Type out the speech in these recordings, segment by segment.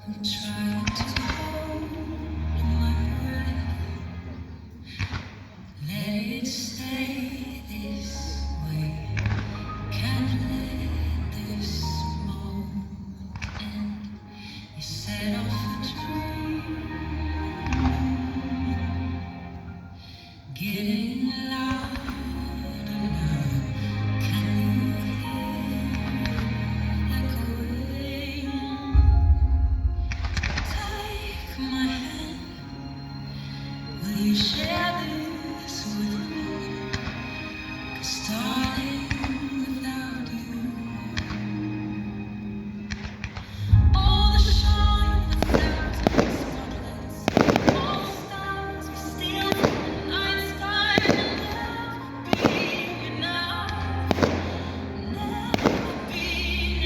I'm trying to hold my breath, let it stay this way. Can't let this moment end. You set off a dream, getting louder now. Can you hear echoing? Take my hand. Will you share this with me? 'Cause darling, without you, all the shine without spotlights, all the stars we steal from the night sky will never be enough, never be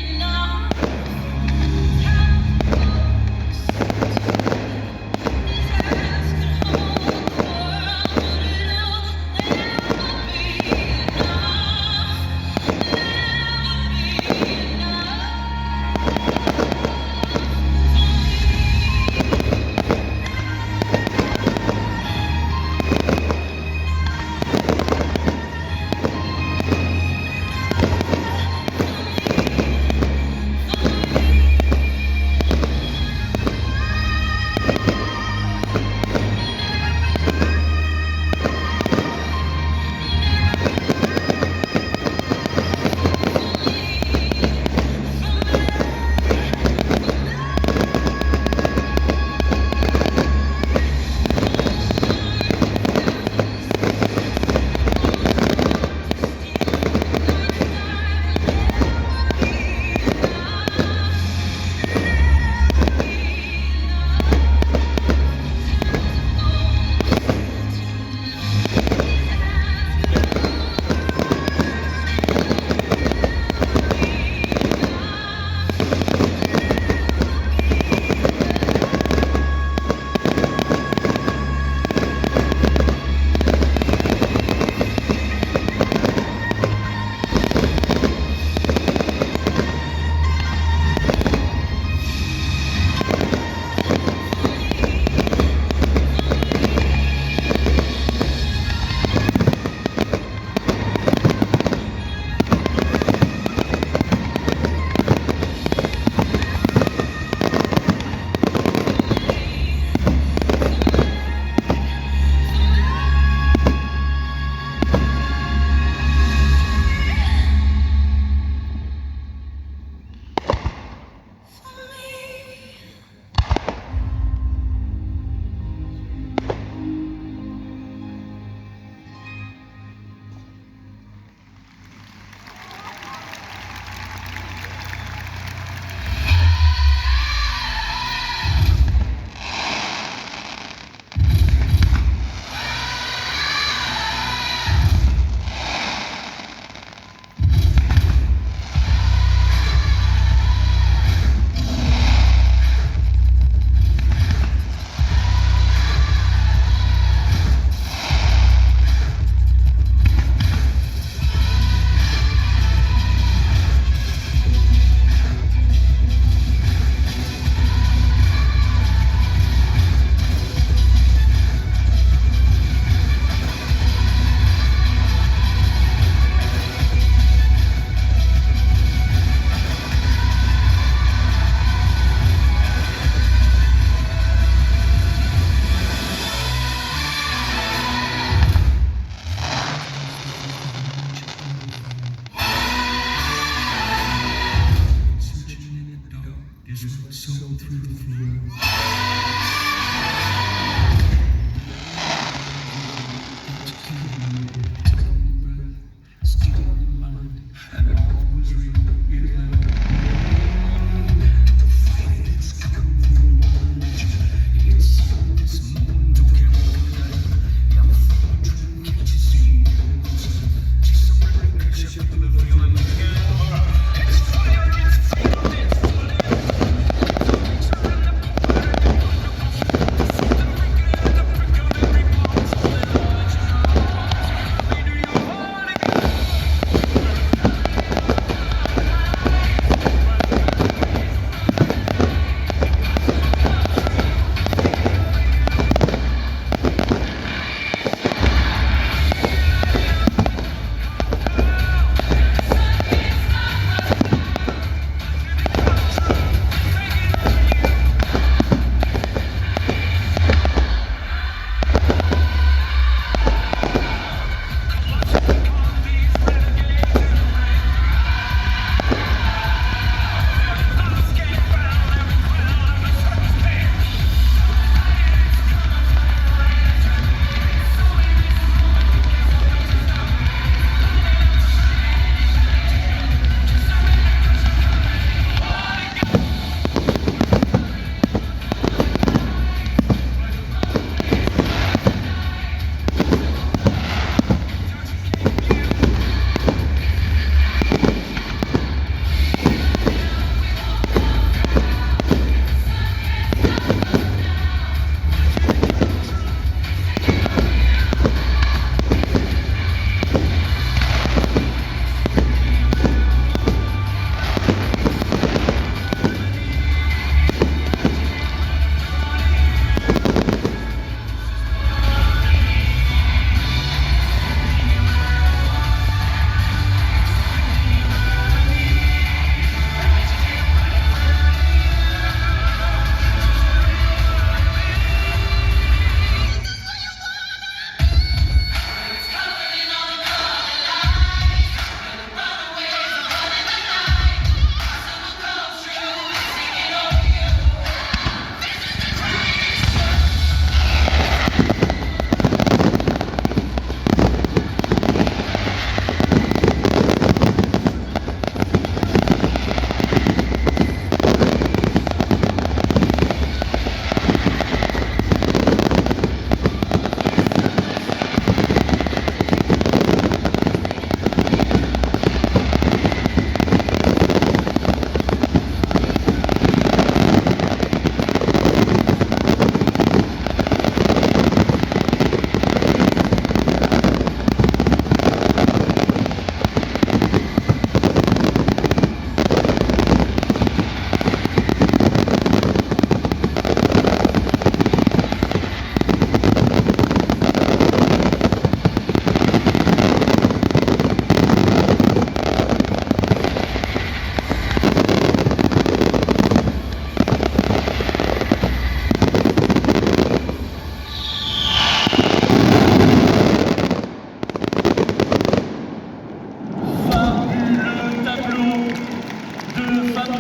enough. How close these hands could hold the world, but it'll never be enough, never be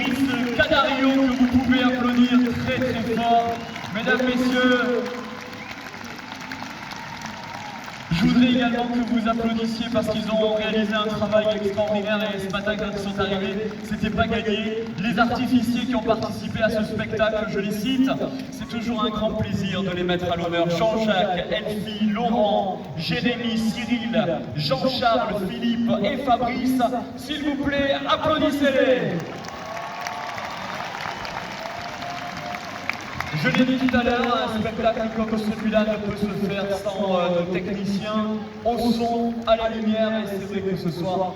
Brice Canario, que vous pouvez applaudir très très fort. Mesdames, Messieurs, je voudrais également que vous applaudissiez parce qu'ils ont réalisé un travail extraordinaire et ce matin quand ils sont arrivés, c'était pas gagné. Les artificiers qui ont participé à ce spectacle, je les cite, c'est toujours un grand plaisir de les mettre à l'honneur. Jean-Jacques, Elfie, Laurent, Jérémy, Cyril, Jean-Charles, Philippe et Fabrice. S'il vous plaît, applaudissez-les. Je l'ai dit tout à l'heure, un spectacle comme celui-là ne peut se faire sans nos techniciens au son, à la lumière, et c'est vrai que ce soir,